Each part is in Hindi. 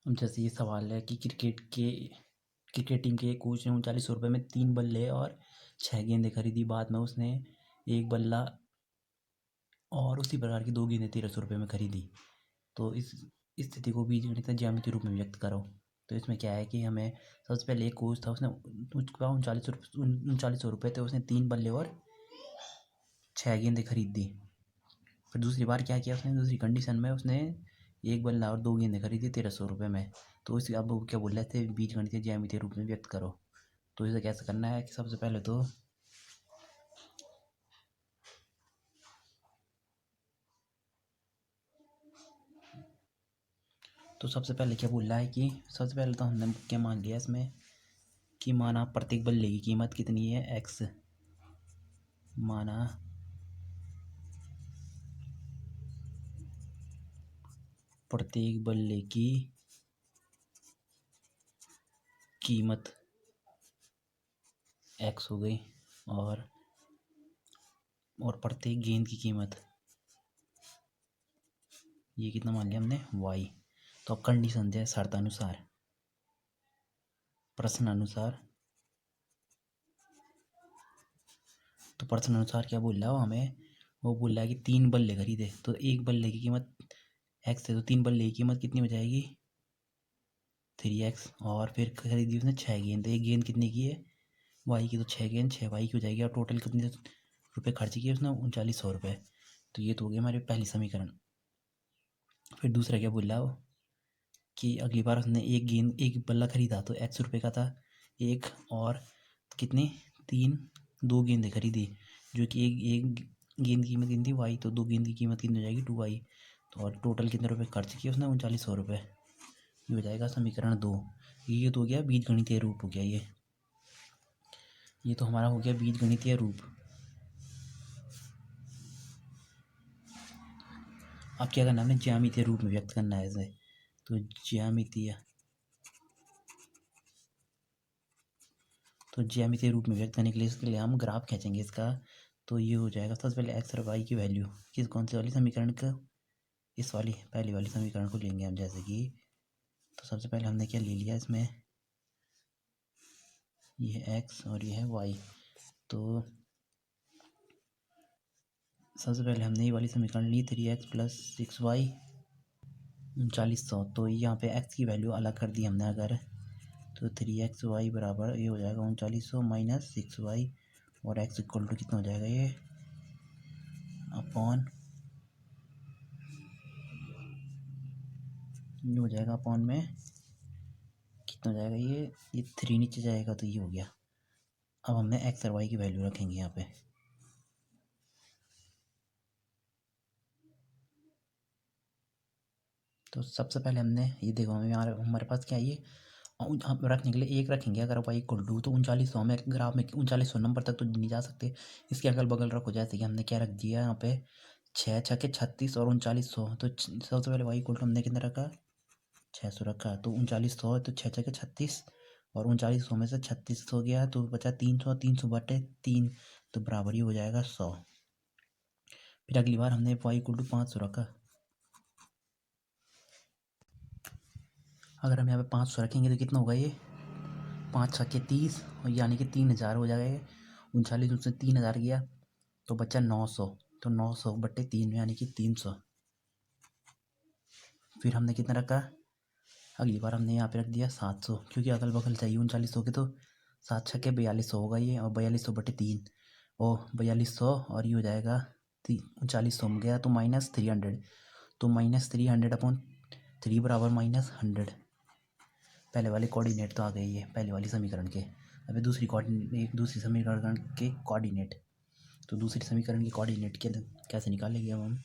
अब जैसे ये सवाल है कि क्रिकेट टीम के कोच ने 39 रुपये में 3 बल्ले और 6 गेंदें खरीदी। बाद में उसने एक बल्ला और उसी प्रकार की 2 गेंदें 1300 रुपये में खरीदी। तो इस स्थिति को बीजगणित ज्यामितीय रूप में व्यक्त करो। तो इसमें क्या है कि हमें सबसे पहले एक कोच था, उसने उसके पास 3900 रुपये थे, उसने 3 बल्ले और 6 गेंदें खरीद दी। फिर दूसरी बार क्या किया उसने, दूसरी कंडीशन में उसने एक बल्ला और 2 गेंदें खरीदी 1300 रुपये में। तो इस अब वो क्या बोल रहे थे, बीजगणितीय ज्यामितीय रूप में व्यक्त करो। तो इसे कैसे करना है कि सबसे पहले तो सबसे पहले क्या बोल रहा है कि सबसे पहले तो हमने क्या मान लिया इसमें कि माना प्रत्येक बल्ले की कीमत कितनी है, एक्स। माना प्रत्येक बल्ले की कीमत एक्स हो गई और प्रत्येक गेंद की कीमत ये कितना मान लिया हमने, वाई। तो अब कंडीशन है शर्तानुसार, प्रश्न अनुसार। तो प्रश्न अनुसार क्या बोल रहा है वो हमें, वो बोल रहा है कि 3 बल्ले खरीदे, तो एक बल्ले की कीमत एक्स है, तो 3 बल्ले की कीमत कितनी हो जाएगी, 3x। और फिर खरीदी उसने 6 गेंद, एक गेंद कितने की है, वाई की, तो 6 गेंद 6 वाई की हो जाएगी। और टोटल कितने रुपये खर्च किए उसने, 3900 रुपये। तो ये तो हो गया हमारे पहली समीकरण। फिर दूसरा क्या बोल रहा है वो कि अगली बार उसने एक बल्ला खरीदा तो एक्स रुपये का था एक, और कितनी, 3 2 गेंदें खरीदी जो कि एक गेंद की कीमत कितनी थी, वाई। तो 2 गेंद की कीमत कितनी हो जाएगी, 2y। तो और टोटल कितने रुपये खर्च किए उसने, 3900 रुपये। ये हो जाएगा समीकरण 2। ये तो हो गया बीजगणितीय रूप हो गया ये तो हमारा हो गया बीजगणितीय रूप। अब क्या करना है, हमने ज्यामितीय रूप में व्यक्त करना है इसे। तो ज्यामितीय रूप में व्यक्त करने के लिए इसके लिए हम ग्राफ खींचेंगे इसका। तो ये हो जाएगा सबसे पहले एक्स और वाई की वैल्यू कौन सी वाली समीकरण का, इस वाली पहली वाली समीकरण को लेंगे हम। जैसे कि तो सबसे पहले हमने क्या ले लिया इसमें, ये है एक्स और ये है वाई। तो सबसे पहले हमने ये वाली समीकरण ली, 3x + 6y 3900। तो यहाँ पे x की वैल्यू अलग कर दी हमने अगर, तो 3xy बराबर ये हो जाएगा 3900 - 6y, और x इक्वल टू कितना हो जाएगा, ये अपॉन, ये हो जाएगा अपॉन में कितना हो जाएगा, ये 3 नीचे जाएगा तो ये हो गया। अब हमने x और y की वैल्यू रखेंगे यहाँ पे। तो सबसे पहले हमने ये देखो, हमारे पास क्या है, ये हम रखने के लिए एक रखेंगे अगर वाई इक्वल टू, तो 3900 में ग्राफ में 3900 नंबर तक तो नहीं जा सकते, इसके अगल बगल रखो। जैसे कि हमने क्या रख दिया यहाँ पे, 6 छके 36 और 3900। तो सबसे पहले वाई इक्वल टू हमने कितना रखा, 600 रखा। तो 3900 है तो 6 छके 36, और 3900 में से 36 हो गया तो बचा 300, 300/3, तो बराबर ही हो जाएगा 100। फिर अगली बार हमने वाई इक्वल टू 500 रखा। अगर हम यहाँ पे 500 रखेंगे तो कितना होगा, ये 5 छक्के 30, और यानी कि 3000 हो जाएगा। 39 उससे 3000 गया तो बचा 900, तो 900/3 यानी कि 300। फिर हमने कितना रखा, अगली बार हमने यहाँ पे रख दिया 700, क्योंकि अगल बगल चाहिए 3900 के। तो 7 छक्के 4200 होगा ये, और 4200/3, और 4200, और ये हो जाएगा 3900 में गया तो -300। तो -300/3 बराबर -100। पहले वाले कोऑर्डिनेट तो आ गए ये पहले वाली समीकरण के। अभी दूसरी समीकरण के कोऑर्डिनेट। तो दूसरी समीकरण की कोऑर्डिनेट के कैसे निकालेंगे अब हम,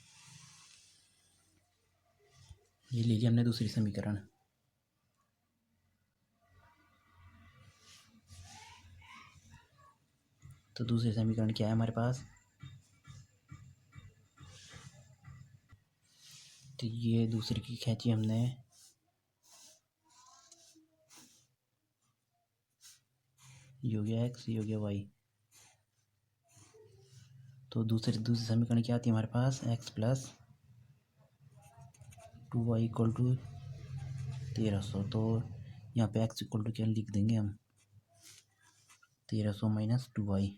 ये ले लिया हमने दूसरी समीकरण। तो दूसरी समीकरण क्या है हमारे पास, तो ये दूसरी की खींची हमने, ये हो गया एक्स, ये हो गया वाई। तो दूसरी समीकरण क्या आती है हमारे पास, x + 2y = 1300। तो यहाँ पे x इक्वल टू क्या लिख देंगे हम, 1300 माइनस 2y।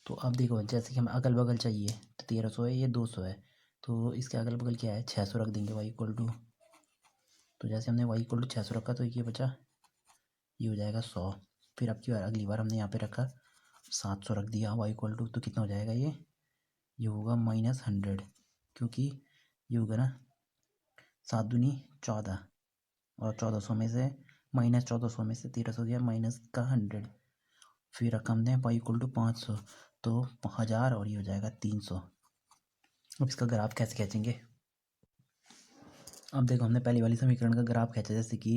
तो अब देखो जैसे कि हमें अगल बगल चाहिए, तो 1300 है, ये 200 है, तो इसके अगल बगल क्या है, 600 रख देंगे y इक्वल टू। तो जैसे हमने y इक्वल टू 600 रखा तो ये बचा, ये हो जाएगा 100। फिर अब की बार अगली बार हमने यहाँ पे रखा 700 रख दिया y इक्वल टू, तो कितना हो जाएगा ये होगा -100, क्योंकि ये होगा ना 7 दूनी 14, और 1400 में से -1400 में से 1300 गया माइनस का 100। फिर रखा हमने y इक्वल टू 500, तो 1000, और ये हो जाएगा 300। अब इसका ग्राफ कैसे खींचेंगे, अब देखो हमने पहली वाली समीकरण का ग्राफ खींचा, जैसे कि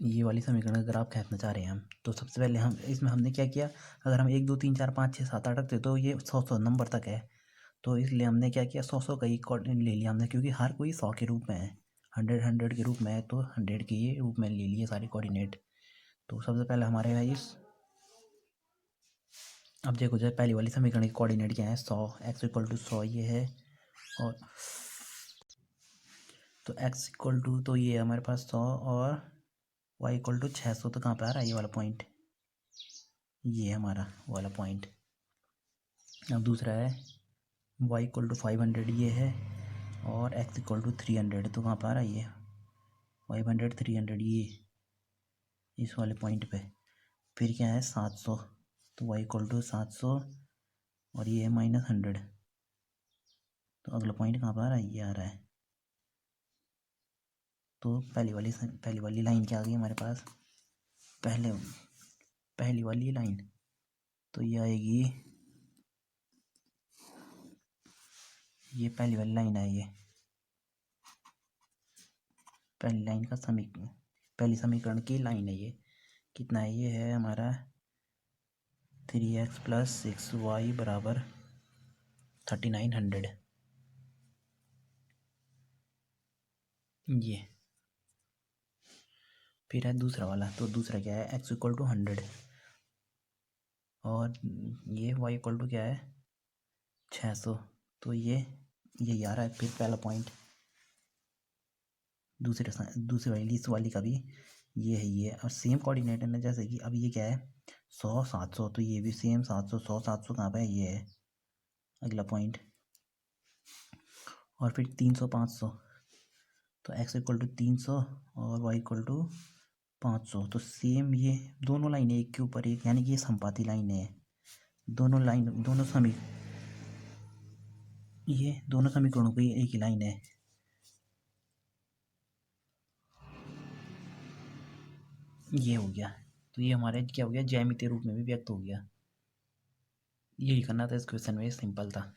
ये वाली समीकरण का ग्राफ खींचना चाह रहे हैं हम। तो सबसे पहले हम इसमें हमने क्या किया, अगर हम 1 2 3 4 5 6 7 8 रखते तो ये 100 नंबर तक है, तो इसलिए हमने क्या किया, 100 का ही कोऑर्डिनेट ले लिया हमने, क्योंकि हर कोई 100 के रूप में है, 100 के रूप में है, तो 100 के ये रूप में ले लिए सारे कोऑर्डिनेट। तो सबसे पहले हमारे है इस, अब देखो जब पहली वाली समीकरण के कोऑर्डिनेट क्या है, 100, x इक्वल टू 100 ये है, और तो x इक्वल टू, तो ये हमारे पास 100, और y इक्वल टू 600, तो कहाँ पे आ रहा है ये वाला पॉइंट, ये हमारा वाला पॉइंट। अब दूसरा है y इक्वल टू 500 ये है, और x इक्वल टू 300, तो कहाँ पर आ रहा है ये 500 300 ये इस वाले पॉइंट पे। फिर क्या है 700, तो y इक्वल टू 700, और ये है -100, तो अगला पॉइंट कहाँ पर आ रहा है, ये आ रहा है। तो पहली वाली लाइन क्या आ गई हमारे पास, पहली वाली लाइन, तो ये आएगी, ये पहली वाली लाइन है, ये पहली लाइन का समीकरण, पहली समीकरण की लाइन है ये, कितना है, ये है हमारा 3x + 6y बराबर 3900। ये फिर है दूसरा वाला, तो दूसरा क्या है, x इक्वल टू 100, और ये y इक्वल टू क्या है 600, तो ये आ रहा है। फिर पहला पॉइंट, दूसरी वाली इस वाली का भी ये है, ये और सेम कोऑर्डिनेट है ना, जैसे कि अब ये क्या है 100 700, तो ये भी सेम 700 100 700 कहाँ पे है, ये है अगला पॉइंट। और फिर 300 500, तो x इक्वल टू 300 और y इक्वल टू 500, तो सेम ये दोनों लाइनें एक के ऊपर एक, यानी कि ये संपाती लाइन है, ये दोनों समीकरणों की एक ही लाइन है। ये हो गया, तो ये हमारे क्या हो गया, ज्यामितीय रूप में भी व्यक्त हो गया। यही करना था इस क्वेश्चन में, सिंपल था।